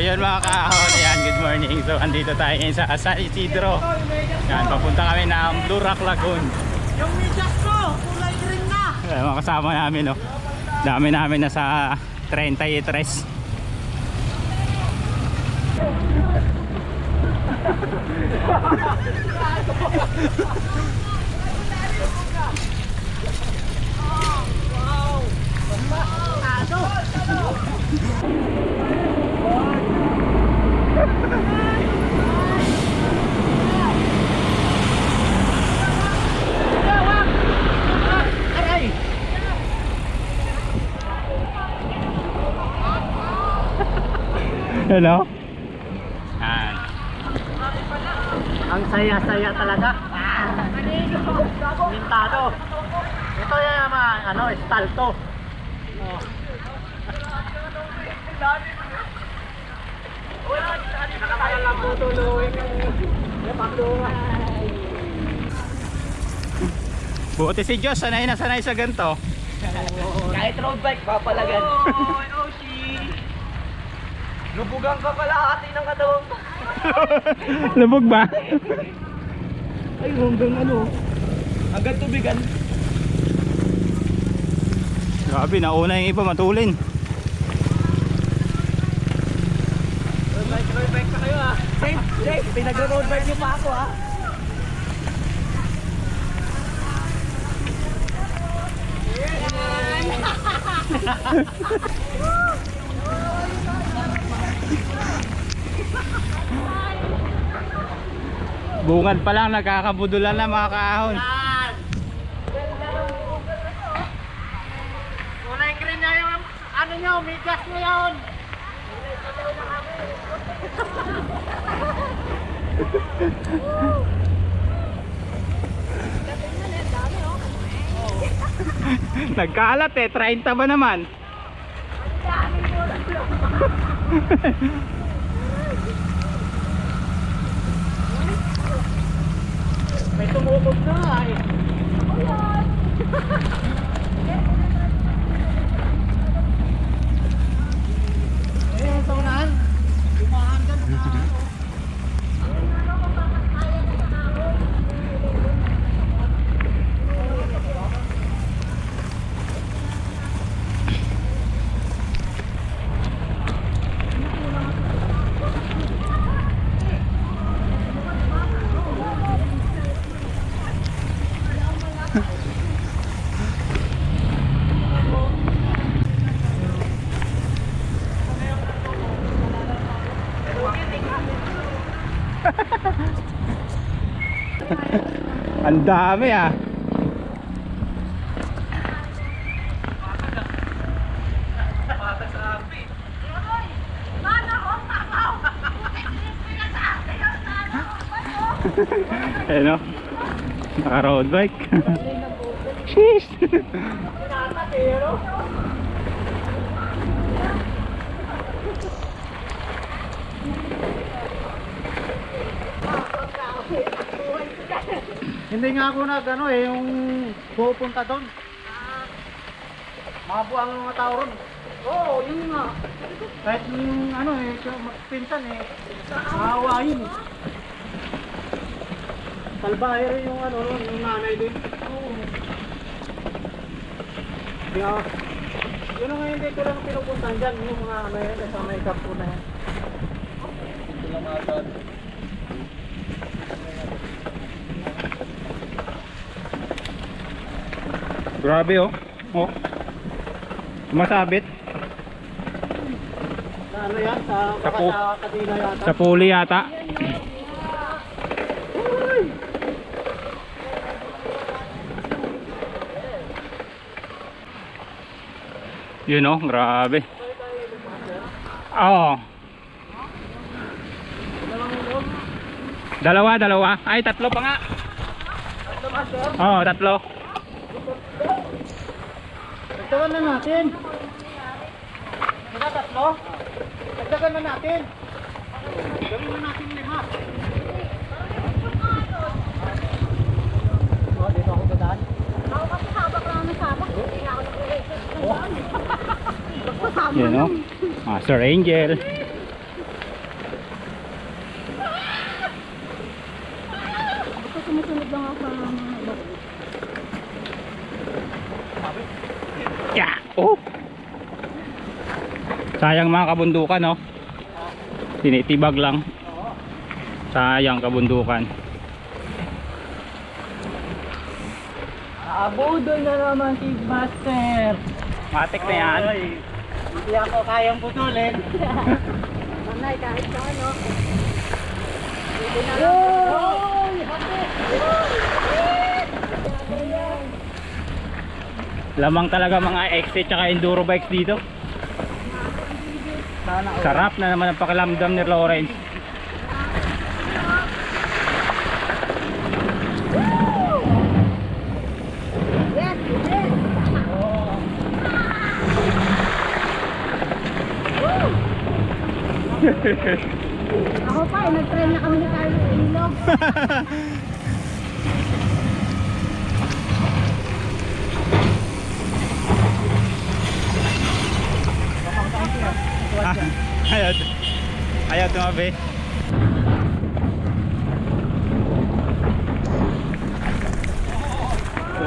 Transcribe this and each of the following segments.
yun mga kaahon, ayan, good morning. So andito tayo ngayon sa San Isidro. Yan, papunta kami ng Blue Rock Lagoon. Yung medyas ko, kulay green na. Ayan, mga kasama namin, no. Dami namin nasa 33. Hello? Yan. Ang saya-saya talaga. Pintado. Ito yung mga ano, estalto. Nakakalang tutuloy yung pagduwa. Buti si Diyos, sanay na sanay sa ganito. Kahit road bike, papalagan. Oshi! Lubugan ka kalahati ng katawan ko. Lubog ba? Ay, hanggang ano. Hanggang tubigan. Grabe, nauna yung iba matulin. Road bike na kayo ah. Safe, pinag-road bike niyo pa ako ah. Bungad pa lang, nagkakabudulan na mga kaahon. Kulay green na yung ano nyo, medyas nyo yun. Nagkalat eh, 30 ba naman? May tumubog na eh. Eh, sa unahan. Dumahan ka na. Ang dami ah. Eh no? Naka road bike. Sheesh. Hindi nga ako ano eh, yung pupunta doon. Mabuang mga tao ron. Oo, yun nga. Kahit yung ano eh, pinsan eh, maawain eh. Salbahe rin yung ano ron, yung nanay din. Oo. Kaya, yun nga hindi ko lang pinupuntan dyan, yung mga ano yun, sa may kampo na yan. Ito lang agad. Grabe oh. Oh. Masabit. Sa ano yan? Sa kadina yata? Sa puli yata. Yun oh, grabe. Oo. Dalawa. Ay, tatlo pa nga. Oo, tatlo. Dagdagan na natin. Mga tatlo? Dagdagan na natin. Gawin na natin 5. Oh, dito ako dadaan. Ako kasi sabak lang ng sabak. Hindi nga ako nag-related. Yun oh. Master Angel. sumusunod lang ako sa mga iba. Yeah. Oh. Sayang mga kabundukan, no? Tinitibag lang. Sayang kabundukan. Abudol na naman si Master. Matik na yan. Hindi ako kayang putulin. Manay, kahit sa ano. Pwede na lang. Oy! Lamang talaga mga XC tsaka enduro bikes dito. Sarap na naman ang pakiramdam ni Lawrence. Yes, yes. Ako pa, nag-train na kami ni Carlo Ilog. Ayaw. Ayaw tumabi.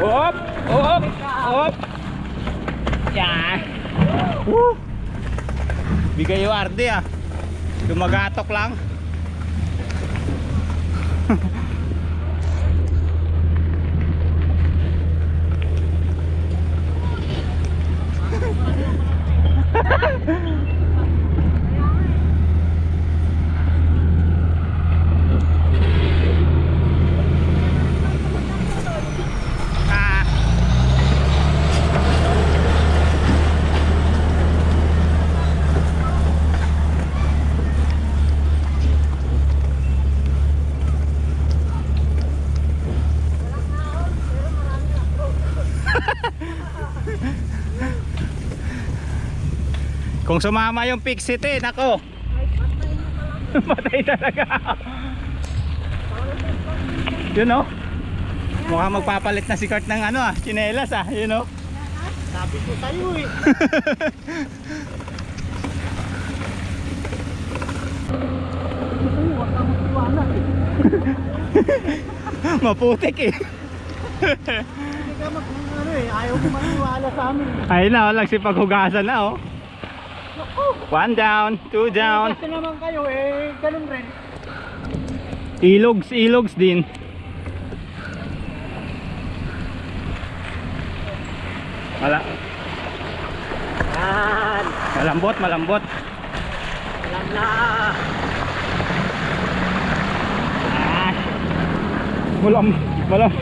Hop! Hop! Hop! Yan! Woo! Bigay yung arde ah. Dumagatok lang. Ah. Kung sumama yung Pixit eh, nako. Patay talaga. You know? Mukhang magpapalit na si Kurt ng ano ah, tsinelas ah, you know? Sabi ko sa'yo eh. Huwag kang magtiwala eh. Maputik eh. Hindi ka ano eh, ayaw ko magtiwala sa amin. Ayun na, walang sipaghugasan na oh. 1 down, 2 down. Kasi naman kayo eh, ganun rin. Ilogs din. Yan. Malambot. Alam na. Ah. Malam. Hello.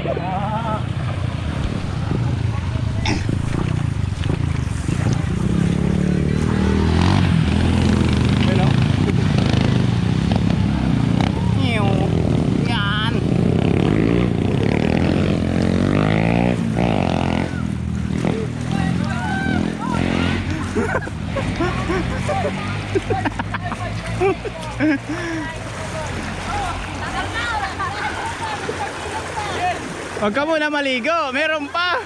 Yan. Huwag ka muna maligo, meron pa.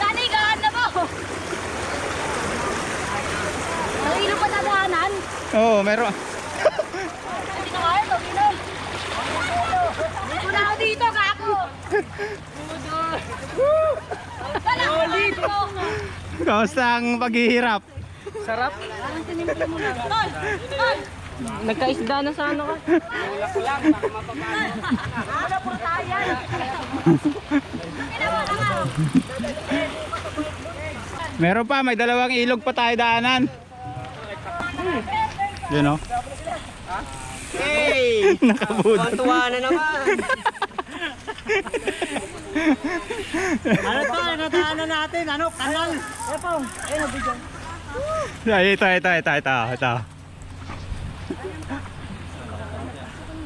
Nanigaan na po. Ang ilo pa nadaanan. Oo, meron. Hindi na kaya ito, ilo. Dito na ako dito, kako. Wala ko dito. Kamusta ang paghihirap? Sarap. Parang tinimpla mo na. Tol! Nagkaisda na sa ano ka? Wala ko lang, baka mapapano. Wala puro tayan. Meron pa, may dalawang ilog pa tayo daanan. Yun o. Hey! Nakabudol. Tuwa na naman. Ano to? Nadaanan natin. Ano? Kanal. Epong. Ayun, nabigyan. Ay, ito.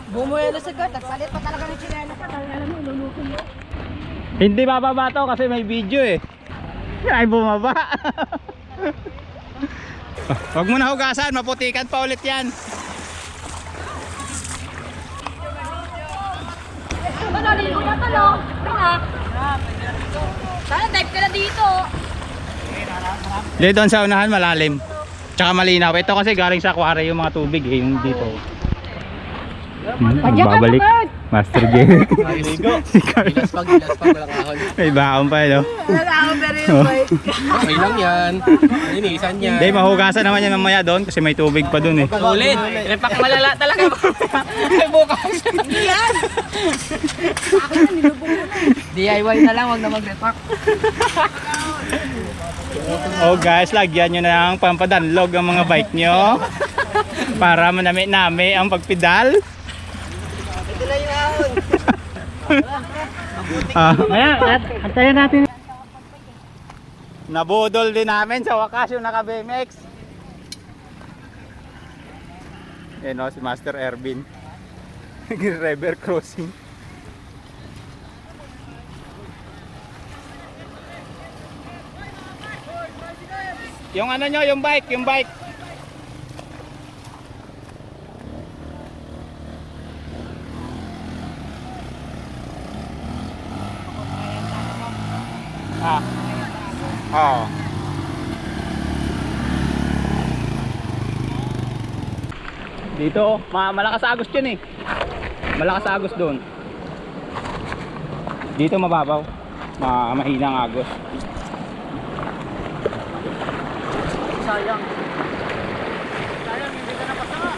Bumuelo sa Kurt. Nagpalit pa talaga ng chinela ka. Dahil alam mo, iluluto mo. Hindi bababa to kasi may video eh. Ay, bumaba. Huwag mo na hugasan, maputikan pa ulit yan. Naligo na talo. Sana dive ka na dito. Dito doon sa unahan malalim. Tsaka malinaw. Ito kasi galing sa aquarium yung mga tubig eh, yung dito. Babalik. Master Jeric. Naligo. Si Carl. Gilas pa, walang ahon. May baon pa, no? Wala ako pero yung bike. Okay lang yan. Linisan yan. Hindi, mahugasan naman yan mamaya doon kasi may tubig pa doon eh. Ulit. Repak malala talaga. Bukas. Yan! Ako na, nilubog ko na. DIY na lang, wag na mag-repak. Oh guys, lagyan nyo na ng pampadanlog ang mga bike nyo para manami-nami ang pagpedal. Ito na yung ahon. Ah, Antayin natin. nabudol din namin sa wakas yung naka-BMX. Yan o, si Master Ervin. River crossing. Yung ano nyo, yung bike. Ah. Oo. Dito, malakas agos yun eh. Malakas agos doon. Dito mababaw. Mahinang agos. Sayang. Sayang, hindi ka napasama.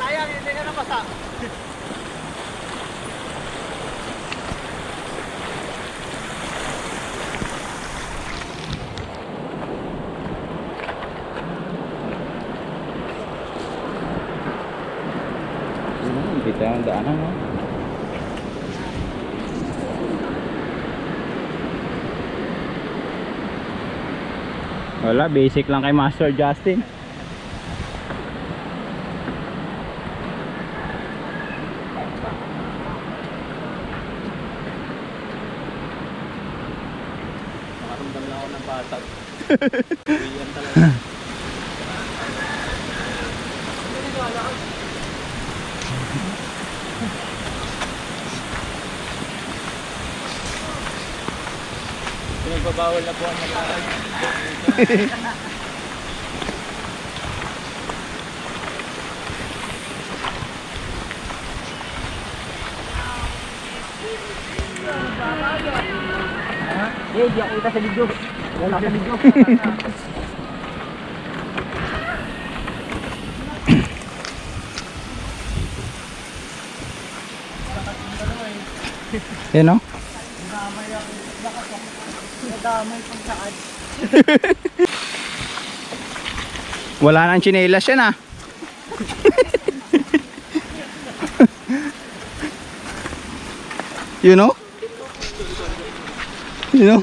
Sayang, hindi ka napasa. Dito ang daanan, no? Wala, basic lang kay Master Justin. Nakaramdam lang ako ng batag. Uwian talaga. Pinagbabawal na po ang mag-aaral. Di ako kita sa video. Wala sa video. Yan, no? Nadamay pang saan. Wala nang tsinelas yan, ah. You know? You know?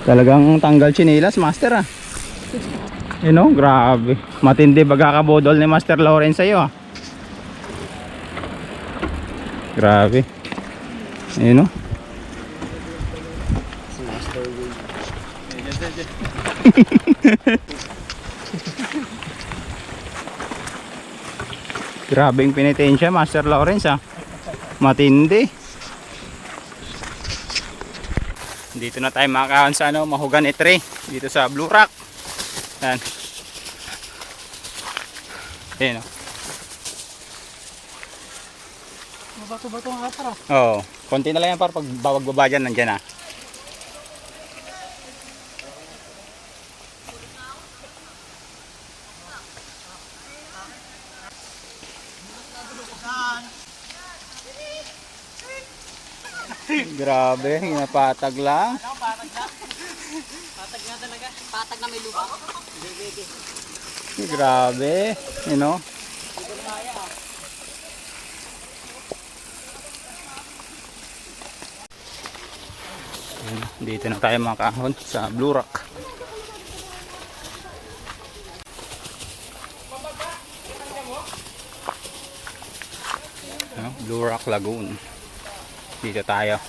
Talagang tanggal tsinelas, Master, ah. You know? Grabe. Matindi baga kabodol ni Master Lawrence sa'yo, ah. Grabe. You know? Si Master Wade. Grabe yung pinitensya, Master Lawrence, ah. Matindi. Dito na tayo makakaon sa ano, Mahogany Tree. Dito sa Blue Rock. Yan. Ayan, oh. Bato-bato ang atras. Oo. Konti na lang yan para pag bawagbaba dyan, nandyan, ah. Grabe, napatag lang. Patag nga talaga. Patag na may lupa. Grabe, you know. Dito na tayo mga kahon sa Blue Rock. Blue Rock Lagoon. Dito tayo.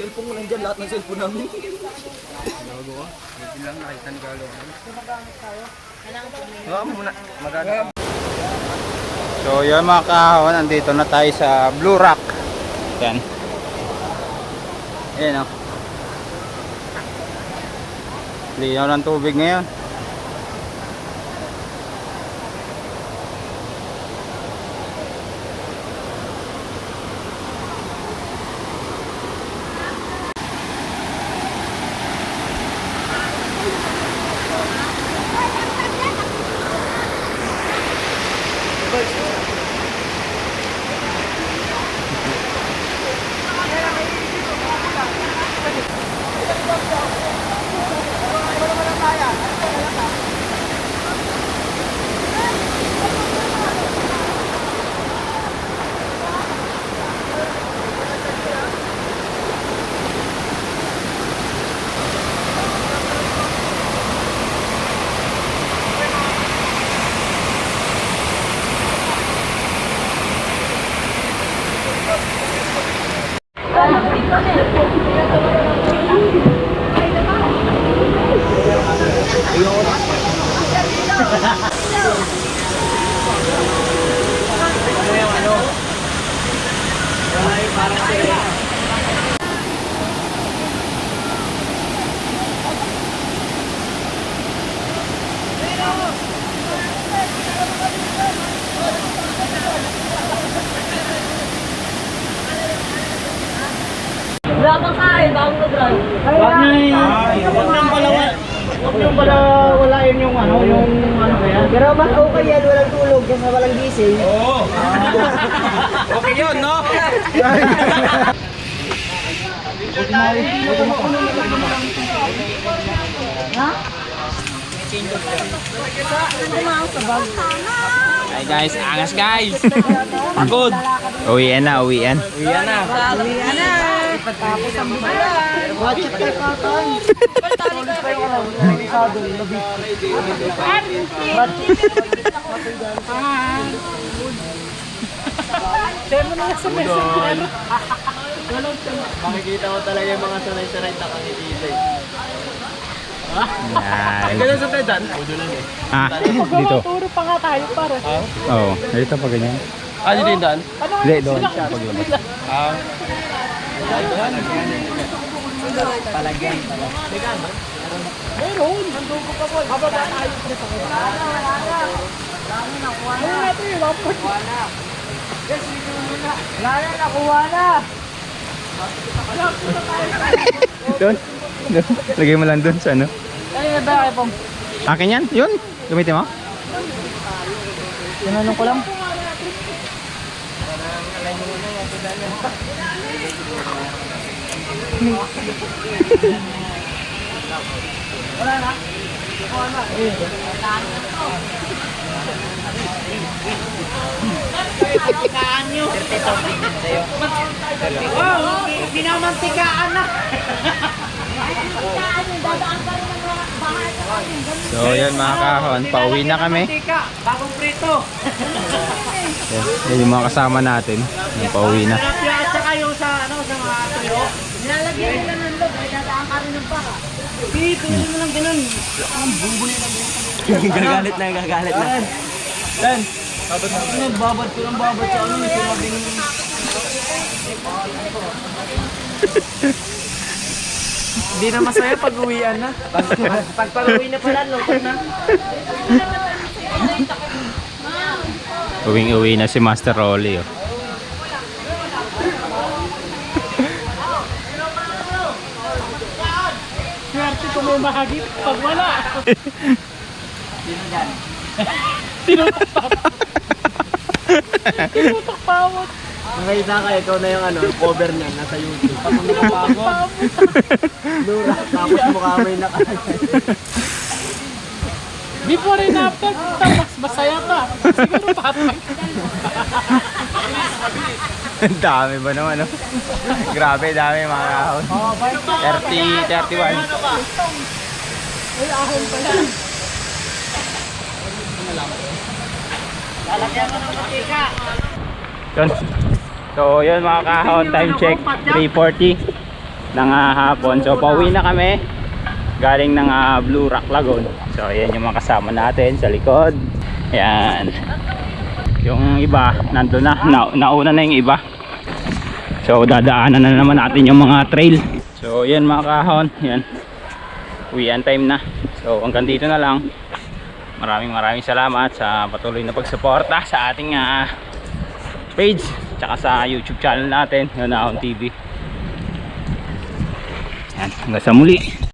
Cellphone mo nandyan, lahat ng cellphone namin. So yun mga kahon, nandito na tayo sa Blue Rock. Yan. Ayan o. Linaw ng tubig ngayon. Wala kang kain, bago nag-drive. Huwag nang pala walain yung ano na yan. Pero mas okay yan, walang tulog, kasi walang gising. Oo. Okay yun, no? Hi guys, angas guys. Pagod. Uwian na, uwian. Yan na. Tapos ang bulan. Watch it kay Cotton. Makikita mo talaga yung mga sanay-sanay nakakikita eh. Yan. Ganun sa pedan? Udulan eh. Ah, dito. Turo pa nga tayo para. Oo, dito pa ganyan. Ah, dito yung daan? Hindi, doon siya paglabas. Ah. Palagyan pala. Meron. Nandun ko pa po. Bababa tayo. Wala na. Nakuha na. Wala na, nakuha na. Doon. Lagay mo lang doon sa ano. Ano na ba kayo pong? Akin yan? Yun. Gamitin mo? Tinanong ko lang. Wala na? Mantikaan nyo. Wow, binamantikaan na. So yan mga kahon, pauwi na kami. Mantika, bagong prito. Yan yung mga kasama natin. Yung pauwi na. Pinapiyasa kayo sa mga tuyo. Nilalagyan nila ng loob, ay dadaan ka rin ng baka. Dito, yun mo lang ganun. Ang bumbunin ng Gagalit na. Dan, nagbabad ko ng babad sa ano yung sinabing... Hindi na masaya pag uwian na. Pag uwi na pala, lungkot na. Uwing-uwi na si Master Rolly. Oh. Swerte kung may mahagip pag wala. Sino dyan? Tinutok pawot. Nakita ka, ikaw na yung cover niya, nasa YouTube. Tapos nakapagod. Lura, tapos mukha may Before and after, mas masaya ka. Siguro patay. Ang dami ba naman? No? Grabe, dami mga kahon. 30, 31. Ay, ahon pa yan. Lalagyan mo ng matika. Yun. So yun mga kahon, time check 3:40. ng hapon. So pauwi na kami galing ng Blue Rock Lagoon. So ayan yung mga kasama natin sa likod. Ayan. Yung iba nandun na, nauna na yung iba. So dadaanan na naman natin yung mga trail. So yan mga kahon, yan. Uwian time na. So hanggang dito na lang. Maraming salamat sa patuloy na pagsuporta sa ating page tsaka sa YouTube channel natin, Yonahon TV. Yan, hanggang sa muli.